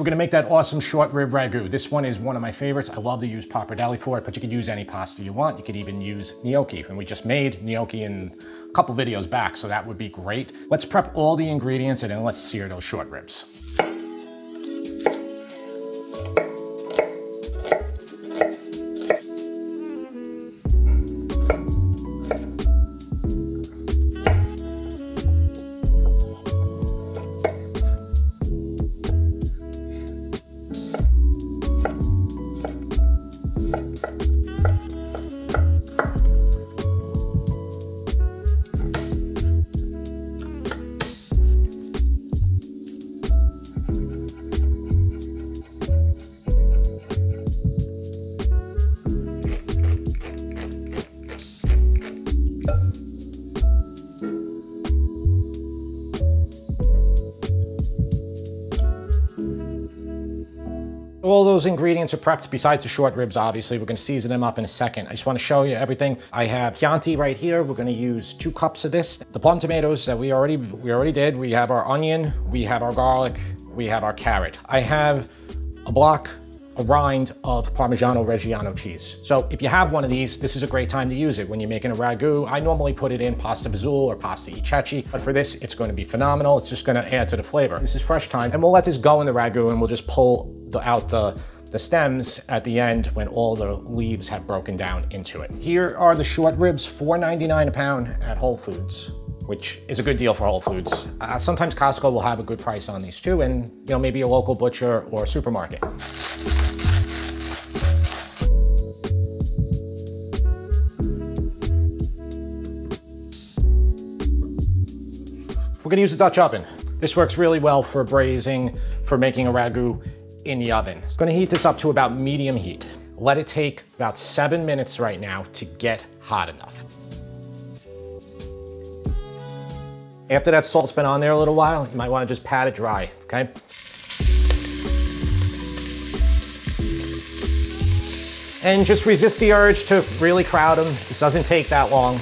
We're gonna make that awesome short rib ragu. This one is one of my favorites. I love to use pappardelle for it, but you could use any pasta you want. You could even use gnocchi, and we just made gnocchi in a couple videos back, so that would be great. Let's prep all the ingredients and then let's sear those short ribs. All those ingredients are prepped besides the short ribs, obviously. We're gonna season them up in a second. I just wanna show you everything. I have Chianti right here. We're gonna use 2 cups of this. The plum tomatoes that we already did. We have our onion, we have our garlic, we have our carrot. I have a rind of Parmigiano Reggiano cheese. So if you have one of these, this is a great time to use it when you're making a ragu. I normally put it in pasta fazool or pasta e ceci, but for this, it's going to be phenomenal. It's just going to add to the flavor. This is fresh thyme, and we'll let this go in the ragu, and we'll just pull out the stems at the end when all the leaves have broken down into it. Here are the short ribs, $4.99 a pound at Whole Foods, which is a good deal for Whole Foods. Sometimes Costco will have a good price on these too, and maybe a local butcher or supermarket. We're gonna use the Dutch oven. This works really well for braising, for making a ragu in the oven. It's gonna heat this up to about medium heat. Let it take about 7 minutes right now to get hot enough. After that salt's been on there a little while, you might wanna just pat it dry, okay? And just resist the urge to really crowd them. This doesn't take that long.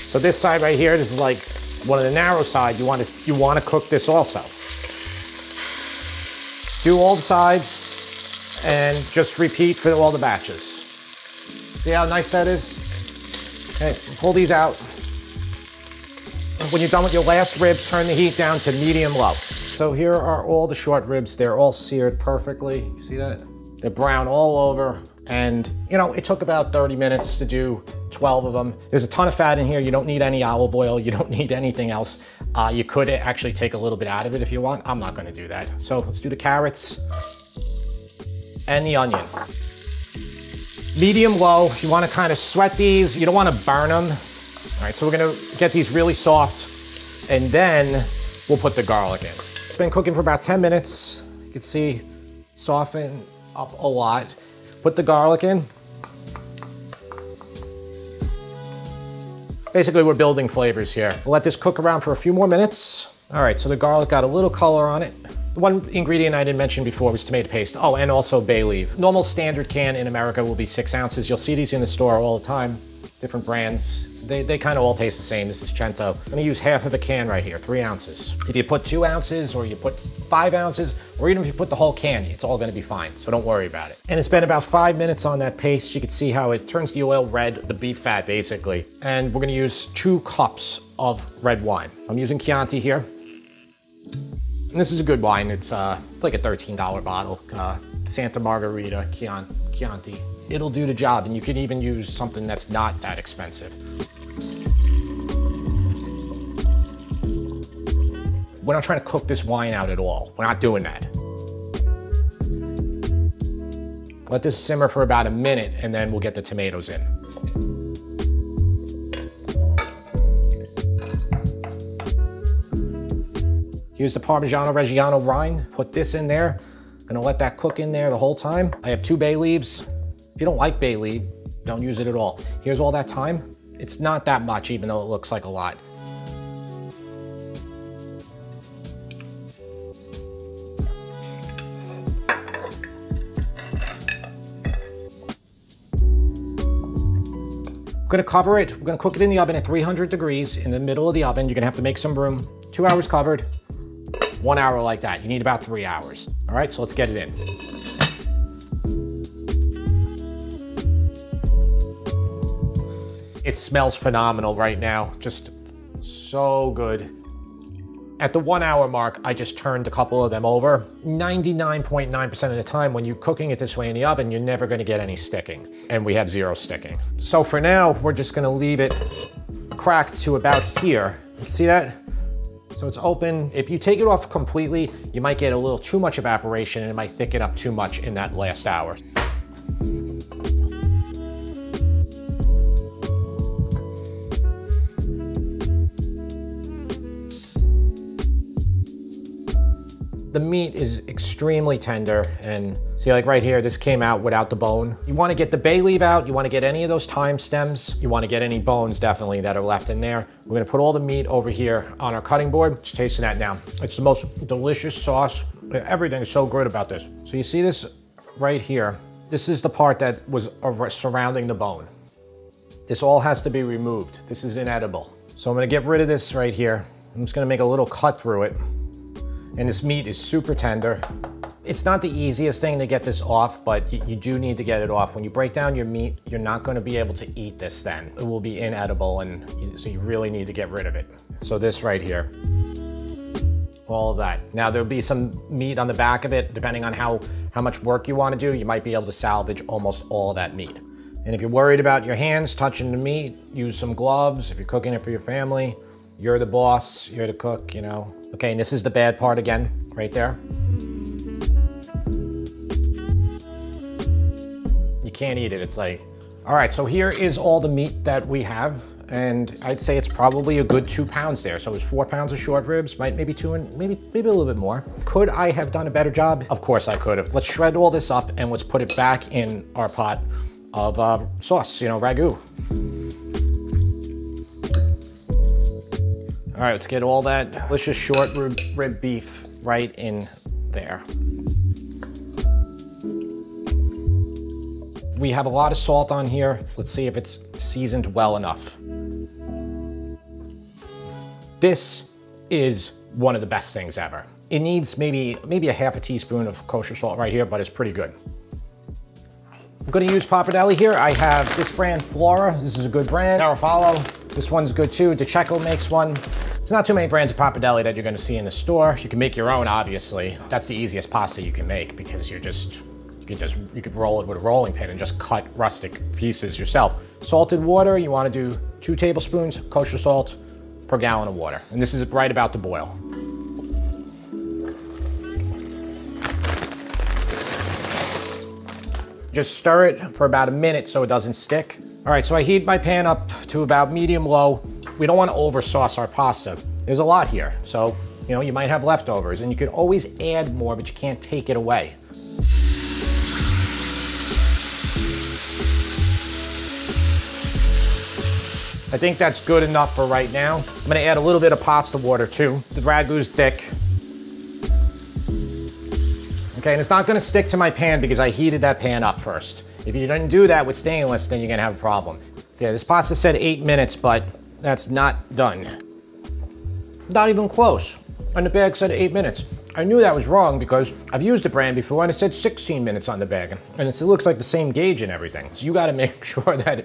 So this side right here, this is like one of the narrow side. You want to cook this also. Do all the sides and just repeat for all the batches. See how nice that is? Okay, pull these out. And when you're done with your last rib, turn the heat down to medium low. So here are all the short ribs. They're all seared perfectly. You see that? They're brown all over. And it took about 30 minutes to do 12 of them. There's a ton of fat in here. You don't need any olive oil. You don't need anything else. You could actually take a little bit out of it if you want. I'm not gonna do that. So let's do the carrots and the onion. Medium low. You wanna kind of sweat these. You don't wanna burn them. All right, so we're gonna get these really soft, and then we'll put the garlic in. It's been cooking for about 10 minutes. You can see soften up a lot. Put the garlic in. Basically, we're building flavors here. We'll let this cook around for a few more minutes. All right, so the garlic got a little color on it. One ingredient I didn't mention before was tomato paste. Oh, and also bay leaf. Normal standard can in America will be 6 ounces. You'll see these in the store all the time. Different brands. They kind of all taste the same. This is Cento. I'm gonna use half of a can right here, 3 ounces. If you put 2 ounces or you put 5 ounces, or even if you put the whole can, it's all gonna be fine, so don't worry about it. And it's been about 5 minutes on that paste. You can see how it turns the oil red, the beef fat basically. And we're gonna use 2 cups of red wine. I'm using Chianti here. And this is a good wine. It's like a $13 bottle. Santa Margherita Chianti. It'll do the job, and you can even use something that's not that expensive. We're not trying to cook this wine out at all. We're not doing that. Let this simmer for about a minute, and then we'll get the tomatoes in. Here's the Parmigiano Reggiano rind. Put this in there. Gonna let that cook in there the whole time. I have 2 bay leaves. If you don't like bay leaf, don't use it at all. Here's all that thyme. It's not that much, even though it looks like a lot. I'm gonna cover it. We're gonna cook it in the oven at 300 degrees in the middle of the oven. You're gonna have to make some room. 2 hours covered, 1 hour like that. You need about 3 hours. All right, so let's get it in. It smells phenomenal right now. Just so good. At the 1 hour mark, I just turned a couple of them over. 99.9% of the time when you're cooking it this way in the oven, you're never gonna get any sticking. And we have 0 sticking. So for now, we're just gonna leave it cracked to about here. You can see that? So it's open. If you take it off completely, you might get a little too much evaporation and it might thicken up too much in that last hour. The meat is extremely tender, and see, like right here, this came out without the bone. You want to get the bay leaf out, you want to get any of those thyme stems, you want to get any bones definitely that are left in there. We're going to put all the meat over here on our cutting board. Just tasting that now. It's the most delicious sauce. Everything is so good about this. So you see this right here. This is the part that was surrounding the bone. This all has to be removed. This is inedible. So I'm going to get rid of this right here. I'm just going to make a little cut through it. And this meat is super tender. It's not the easiest thing to get this off, but you do need to get it off. When you break down your meat, you're not going to be able to eat this then. It will be inedible, and so you really need to get rid of it. So this right here, all of that. Now there'll be some meat on the back of it, depending on how much work you want to do, you might be able to salvage almost all of that meat. And if you're worried about your hands touching the meat, use some gloves. If you're cooking it for your family, you're the boss, you're the cook, you know. Okay, and this is the bad part again, right there. You can't eat it, it's like, all right, so here is all the meat that we have, and I'd say it's probably a good 2 pounds there. So it's 4 pounds of short ribs, maybe 2 and maybe a little bit more. Could I have done a better job? Of course I could have. Let's shred all this up and let's put it back in our pot of sauce, you know, ragu. All right, let's get all that delicious short rib beef right in there. We have a lot of salt on here. Let's see if it's seasoned well enough. This is one of the best things ever. It needs maybe a half a teaspoon of kosher salt right here, but it's pretty good. I'm gonna use pappardelle here. I have this brand, Flora. This is a good brand. Garofalo. This one's good too. DeCecco makes one. There's not too many brands of pappardelle that you're gonna see in the store. You can make your own, obviously. That's the easiest pasta you can make because you could roll it with a rolling pin and just cut rustic pieces yourself. Salted water, you wanna do 2 tablespoons kosher salt per gallon of water. And this is right about to boil. Just stir it for about a minute so it doesn't stick. All right, so I heat my pan up to about medium-low. We don't want to over-sauce our pasta. There's a lot here, so you know, you might have leftovers, and you could always add more, but you can't take it away. I think that's good enough for right now. I'm gonna add a little bit of pasta water too. The ragu's thick. Okay, and it's not gonna stick to my pan because I heated that pan up first. If you didn't do that with stainless, then you're gonna have a problem. Yeah, this pasta said 8 minutes, but that's not done. Not even close. And the bag said 8 minutes. I knew that was wrong because I've used the brand before and it said 16 minutes on the bag. And it looks like the same gauge and everything. So you gotta make sure that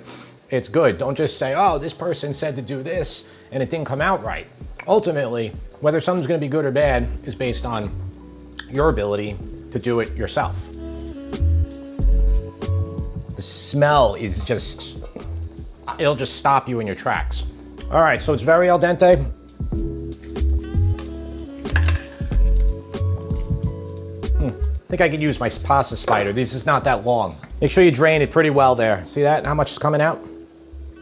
it's good. Don't just say, oh, this person said to do this and it didn't come out right. Ultimately, whether something's gonna be good or bad is based on your ability to do it yourself. The smell is just, it'll just stop you in your tracks. All right, so it's very al dente. I think I could use my pasta spider. This is not that long. Make sure you drain it pretty well there. See that, how much is coming out?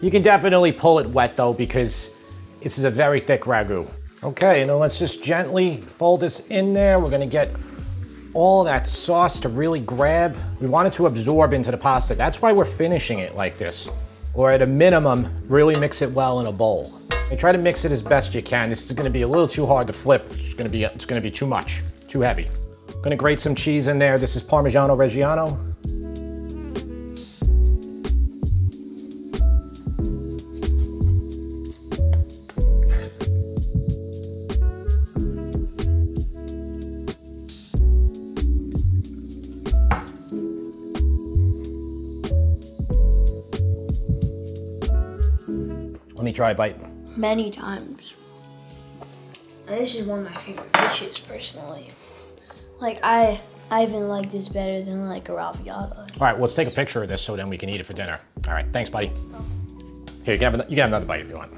You can definitely pull it wet though because this is a very thick ragu. Okay, now let's just gently fold this in there. We're gonna get all that sauce to really grab. We want it to absorb into the pasta. That's why we're finishing it like this. Or at a minimum, really mix it well in a bowl. And try to mix it as best you can. This is gonna be a little too hard to flip. It's gonna be too much, too heavy. I'm gonna grate some cheese in there. This is Parmigiano Reggiano. me try a bite. Many times. And this is one of my favorite dishes, personally. Like, I even like this better than like a raviola. All right, well, let's take a picture of this so then we can eat it for dinner. All right, thanks, buddy. Here, you can have another bite if you want.